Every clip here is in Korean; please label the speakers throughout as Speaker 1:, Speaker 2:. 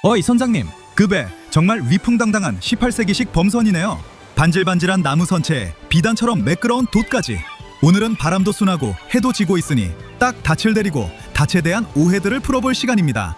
Speaker 1: 어이 선장님, 그 배 정말 위풍당당한 18세기식 범선이네요. 반질반질한 나무 선체에 비단처럼 매끄러운 돛까지. 오늘은 바람도 순하고 해도 지고 있으니 딱 닻을 내리고 닻에 대한 오해들을 풀어볼 시간입니다.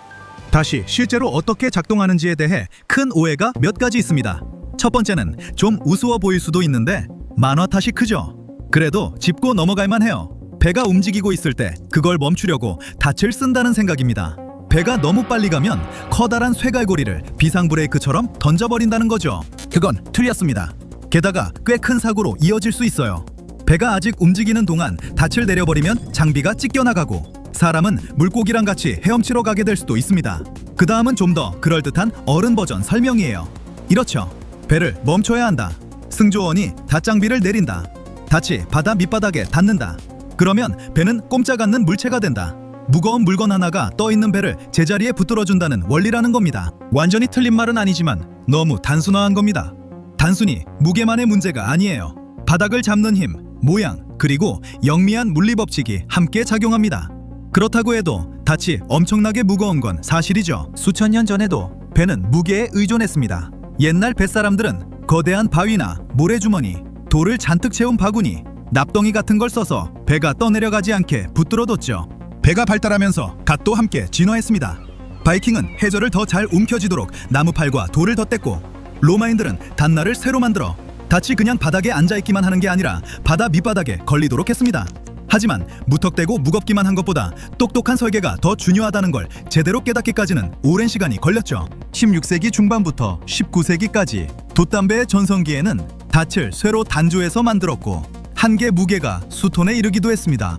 Speaker 1: 다시 실제로 어떻게 작동하는지에 대해 큰 오해가 몇 가지 있습니다. 첫 번째는 좀 우스워 보일 수도 있는데 만화 탓이 크죠. 그래도 짚고 넘어갈만 해요. 배가 움직이고 있을 때 그걸 멈추려고 닻을 쓴다는 생각입니다. 배가 너무 빨리 가면 커다란 쇠갈고리를 비상브레이크처럼 던져버린다는 거죠. 그건 틀렸습니다. 게다가 꽤 큰 사고로 이어질 수 있어요. 배가 아직 움직이는 동안 닻을 내려버리면 장비가 찢겨나가고 사람은 물고기랑 같이 헤엄치러 가게 될 수도 있습니다. 그 다음은 좀 더 그럴듯한 어른 버전 설명이에요. 이렇죠. 배를 멈춰야 한다. 승조원이 닷장비를 내린다. 닻이 바다 밑바닥에 닿는다. 그러면 배는 꼼짝 않는 물체가 된다. 무거운 물건 하나가 떠있는 배를 제자리에 붙들어준다는 원리라는 겁니다. 완전히 틀린 말은 아니지만 너무 단순화한 겁니다. 단순히 무게만의 문제가 아니에요. 바닥을 잡는 힘, 모양, 그리고 영미한 물리법칙이 함께 작용합니다. 그렇다고 해도 닻이 엄청나게 무거운 건 사실이죠. 수천 년 전에도 배는 무게에 의존했습니다. 옛날 뱃사람들은 거대한 바위나 모래주머니, 돌을 잔뜩 채운 바구니, 납덩이 같은 걸 써서 배가 떠내려가지 않게 붙들어뒀죠. 배가 발달하면서 갓도 함께 진화했습니다. 바이킹은 해저를 더 잘 움켜쥐도록 나무팔과 돌을 덧댔고, 로마인들은 단날을 새로 만들어 닻이 그냥 바닥에 앉아있기만 하는 게 아니라 바다 밑바닥에 걸리도록 했습니다. 하지만 무턱대고 무겁기만 한 것보다 똑똑한 설계가 더 중요하다는 걸 제대로 깨닫기까지는 오랜 시간이 걸렸죠. 16세기 중반부터 19세기까지 돛담배의 전성기에는 닻을 쇠로 단조해서 만들었고 한개 무게가 수톤에 이르기도 했습니다.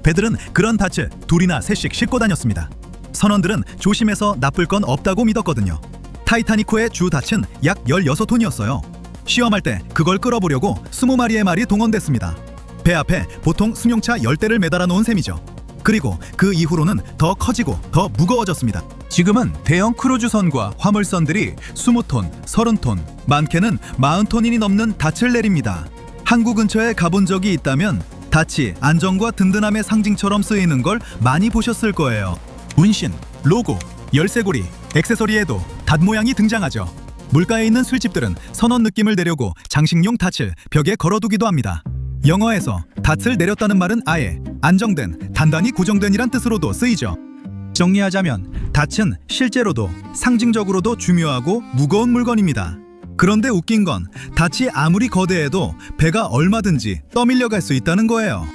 Speaker 1: 배들은 그런 닻을 둘이나 셋씩 싣고 다녔습니다. 선원들은 조심해서 나쁠 건 없다고 믿었거든요. 타이타니코의 주 닻은 약 16톤이었어요. 시험할 때 그걸 끌어보려고 20마리의 말이 동원됐습니다. 배 앞에 보통 승용차 10대를 매달아 놓은 셈이죠. 그리고 그 이후로는 더 커지고 더 무거워졌습니다. 지금은 대형 크루즈선과 화물선들이 20톤, 30톤, 많게는 40톤이 넘는 닻을 내립니다. 항구 근처에 가본 적이 있다면 닻이 안정과 든든함의 상징처럼 쓰이는 걸 많이 보셨을 거예요. 운신, 로고, 열쇠고리, 액세서리에도 닷 모양이 등장하죠. 물가에 있는 술집들은 선원 느낌을 내려고 장식용 닻을 벽에 걸어두기도 합니다. 영어에서 닻을 내렸다는 말은 아예 안정된, 단단히 고정된이란 뜻으로도 쓰이죠. 정리하자면 닻은 실제로도 상징적으로도 중요하고 무거운 물건입니다. 그런데 웃긴 건 닻이 아무리 거대해도 배가 얼마든지 떠밀려갈 수 있다는 거예요.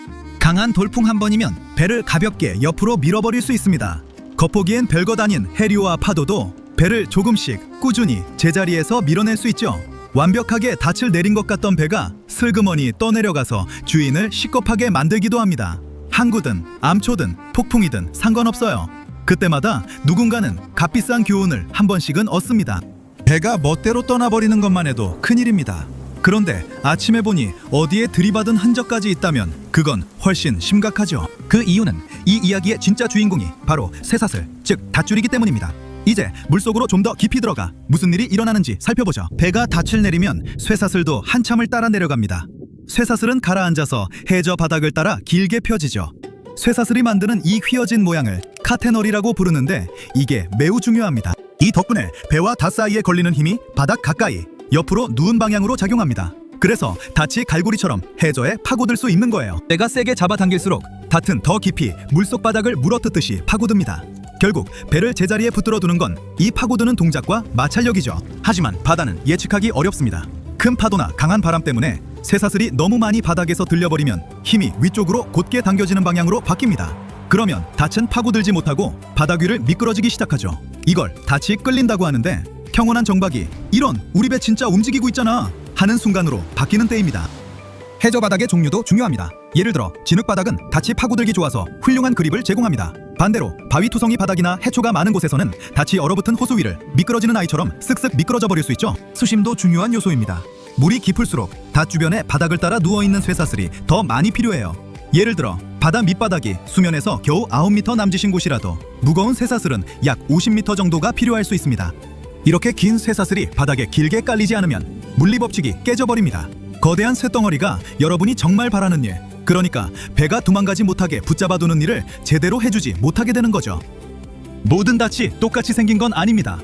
Speaker 1: 강한 돌풍 한 번이면 배를 가볍게 옆으로 밀어버릴 수 있습니다. 겉보기엔 별것 아닌 해류와 파도도 배를 조금씩 꾸준히 제자리에서 밀어낼 수 있죠. 완벽하게 닻을 내린 것 같던 배가 슬그머니 떠내려가서 주인을 식겁하게 만들기도 합니다. 항구든 암초든 폭풍이든 상관없어요. 그때마다 누군가는 값비싼 교훈을 한 번씩은 얻습니다. 배가 멋대로 떠나버리는 것만 해도 큰일입니다. 그런데 아침에 보니 어디에 들이받은 흔적까지 있다면 그건 훨씬 심각하죠. 그 이유는 이 이야기의 진짜 주인공이 바로 쇠사슬, 즉 닷줄이기 때문입니다. 이제 물속으로 좀 더 깊이 들어가 무슨 일이 일어나는지 살펴보죠. 배가 닻을 내리면 쇠사슬도 한참을 따라 내려갑니다. 쇠사슬은 가라앉아서 해저 바닥을 따라 길게 펴지죠. 쇠사슬이 만드는 이 휘어진 모양을 카테널이라고 부르는데 이게 매우 중요합니다. 이 덕분에 배와 닷 사이에 걸리는 힘이 바닥 가까이, 옆으로 누운 방향으로 작용합니다. 그래서 닻이 갈고리처럼 해저에 파고들 수 있는 거예요. 배가 세게 잡아당길수록 닷은 더 깊이 물속 바닥을 물어뜯듯이 파고듭니다. 결국 배를 제자리에 붙들어 두는 건 이 파고드는 동작과 마찰력이죠. 하지만 바다는 예측하기 어렵습니다. 큰 파도나 강한 바람 때문에 쇠사슬이 너무 많이 바닥에서 들려버리면 힘이 위쪽으로 곧게 당겨지는 방향으로 바뀝니다. 그러면 닻은 파고들지 못하고 바닥 위를 미끄러지기 시작하죠. 이걸 닻이 끌린다고 하는데 평온한 정박이 이런 우리 배 진짜 움직이고 있잖아 하는 순간으로 바뀌는 때입니다. 해저 바닥의 종류도 중요합니다. 예를 들어 진흙바닥은 닻이 파고들기 좋아서 훌륭한 그립을 제공합니다. 반대로 바위투성이 바닥이나 해초가 많은 곳에서는 닻이 얼어붙은 호수 위를 미끄러지는 아이처럼 쓱쓱 미끄러져 버릴 수 있죠. 수심도 중요한 요소입니다. 물이 깊을수록 닷 주변에 바닥을 따라 누워있는 쇠사슬이 더 많이 필요해요. 예를 들어 바다 밑바닥이 수면에서 겨우 9m 남짓인 곳이라도 무거운 쇠사슬은 약 50m 정도가 필요할 수 있습니다. 이렇게 긴 쇠사슬이 바닥에 길게 깔리지 않으면 물리법칙이 깨져버립니다. 거대한 쇳덩어리가 여러분이 정말 바라는 일, 그러니까 배가 도망가지 못하게 붙잡아두는 일을 제대로 해주지 못하게 되는 거죠. 모든 닻이 똑같이 생긴 건 아닙니다.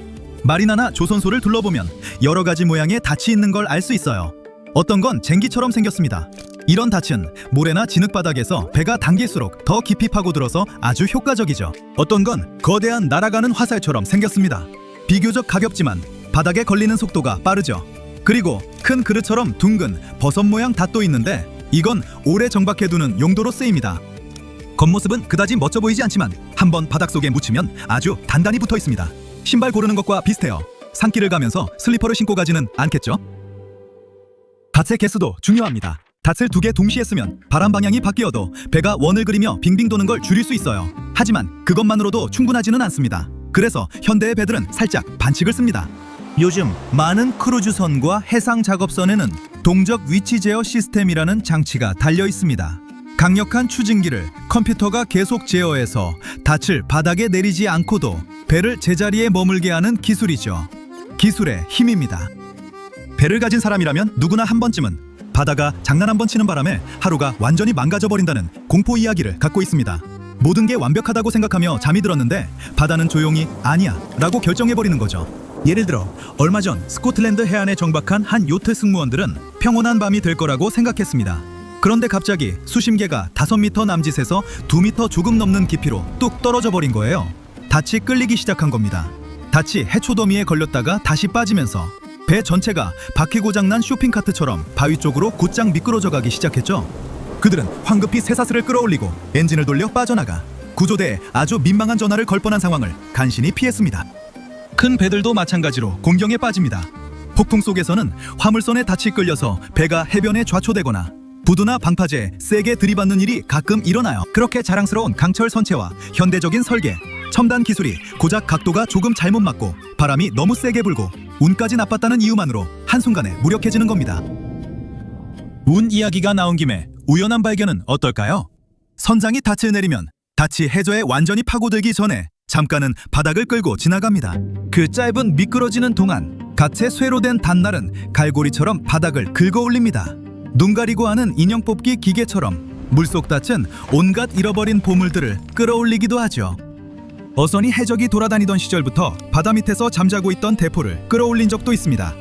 Speaker 1: 마리나나 조선소를 둘러보면 여러 가지 모양의 닻이 있는 걸 알 수 있어요. 어떤 건 쟁기처럼 생겼습니다. 이런 닻은 모래나 진흙바닥에서 배가 당길수록 더 깊이 파고들어서 아주 효과적이죠. 어떤 건 거대한 날아가는 화살처럼 생겼습니다. 비교적 가볍지만 바닥에 걸리는 속도가 빠르죠. 그리고 큰 그릇처럼 둥근 버섯 모양 닷도 있는데 이건 오래 정박해두는 용도로 쓰입니다. 겉모습은 그다지 멋져 보이지 않지만 한번 바닥속에 묻히면 아주 단단히 붙어 있습니다. 신발 고르는 것과 비슷해요. 산길을 가면서 슬리퍼를 신고 가지는 않겠죠? 닷의 개수도 중요합니다. 닷을 2개 동시에 쓰면 바람 방향이 바뀌어도 배가 원을 그리며 빙빙 도는 걸 줄일 수 있어요. 하지만 그것만으로도 충분하지는 않습니다. 그래서 현대의 배들은 살짝 반칙을 씁니다. 요즘 많은 크루즈선과 해상 작업선에는 동적 위치 제어 시스템이라는 장치가 달려 있습니다. 강력한 추진기를 컴퓨터가 계속 제어해서 닻을 바닥에 내리지 않고도 배를 제자리에 머물게 하는 기술이죠. 기술의 힘입니다. 배를 가진 사람이라면 누구나 한 번쯤은 바다가 장난 한 번 치는 바람에 하루가 완전히 망가져버린다는 공포 이야기를 갖고 있습니다. 모든 게 완벽하다고 생각하며 잠이 들었는데 바다는 조용히 아니야 라고 결정해버리는 거죠. 예를 들어 얼마 전 스코틀랜드 해안에 정박한 한 요트 승무원들은 평온한 밤이 될 거라고 생각했습니다. 그런데 갑자기 수심계가 5m 남짓에서 2m 조금 넘는 깊이로 뚝 떨어져 버린 거예요. 닻이 끌리기 시작한 겁니다. 닻이 해초더미에 걸렸다가 다시 빠지면서 배 전체가 바퀴 고장난 쇼핑카트처럼 바위 쪽으로 곧장 미끄러져 가기 시작했죠. 그들은 황급히 쇠사슬을 끌어올리고 엔진을 돌려 빠져나가 구조대에 아주 민망한 전화를 걸 뻔한 상황을 간신히 피했습니다. 큰 배들도 마찬가지로 공경에 빠집니다. 폭풍 속에서는 화물선에 닻이 끌려서 배가 해변에 좌초되거나 부두나 방파제에 세게 들이받는 일이 가끔 일어나요. 그렇게 자랑스러운 강철 선체와 현대적인 설계, 첨단 기술이 고작 각도가 조금 잘못 맞고 바람이 너무 세게 불고 운까지 나빴다는 이유만으로 한순간에 무력해지는 겁니다. 운 이야기가 나온 김에 우연한 발견은 어떨까요? 선장이 닻을 내리면 닻이 해저에 완전히 파고들기 전에 잠깐은 바닥을 끌고 지나갑니다. 그 짧은 미끄러지는 동안 갓의 쇠로 된 닷날은 갈고리처럼 바닥을 긁어 올립니다. 눈 가리고 하는 인형 뽑기 기계처럼 물속 닻은 온갖 잃어버린 보물들을 끌어올리기도 하죠. 어선이 해적이 돌아다니던 시절부터 바다 밑에서 잠자고 있던 대포를 끌어올린 적도 있습니다.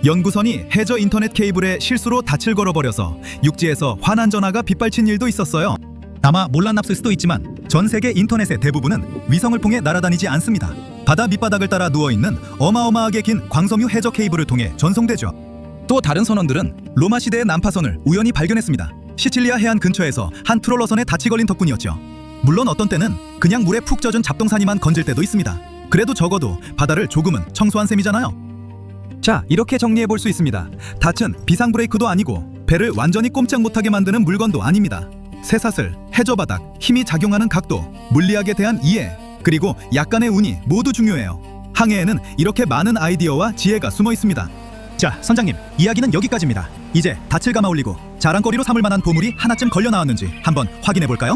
Speaker 1: 연구선이 해저 인터넷 케이블에 실수로 닻을 걸어버려서 육지에서 환한 전화가 빗발친 일도 있었어요. 아마 몰랐을 수도 있지만 전 세계 인터넷의 대부분은 위성을 통해 날아다니지 않습니다. 바다 밑바닥을 따라 누워있는 어마어마하게 긴 광섬유 해저 케이블을 통해 전송되죠. 또 다른 선원들은 로마 시대의 난파선을 우연히 발견했습니다. 시칠리아 해안 근처에서 한 트롤러선에 닻이 걸린 덕분이었죠. 물론 어떤 때는 그냥 물에 푹 젖은 잡동사니만 건질 때도 있습니다. 그래도 적어도 바다를 조금은 청소한 셈이잖아요. 자, 이렇게 정리해볼 수 있습니다. 닻은 비상 브레이크도 아니고 배를 완전히 꼼짝 못하게 만드는 물건도 아닙니다. 쇠사슬, 해저바닥, 힘이 작용하는 각도, 물리학에 대한 이해, 그리고 약간의 운이 모두 중요해요. 항해에는 이렇게 많은 아이디어와 지혜가 숨어 있습니다. 자, 선장님, 이야기는 여기까지입니다. 이제 닻을 감아 올리고 자랑거리로 삼을 만한 보물이 하나쯤 걸려 나왔는지 한번 확인해 볼까요?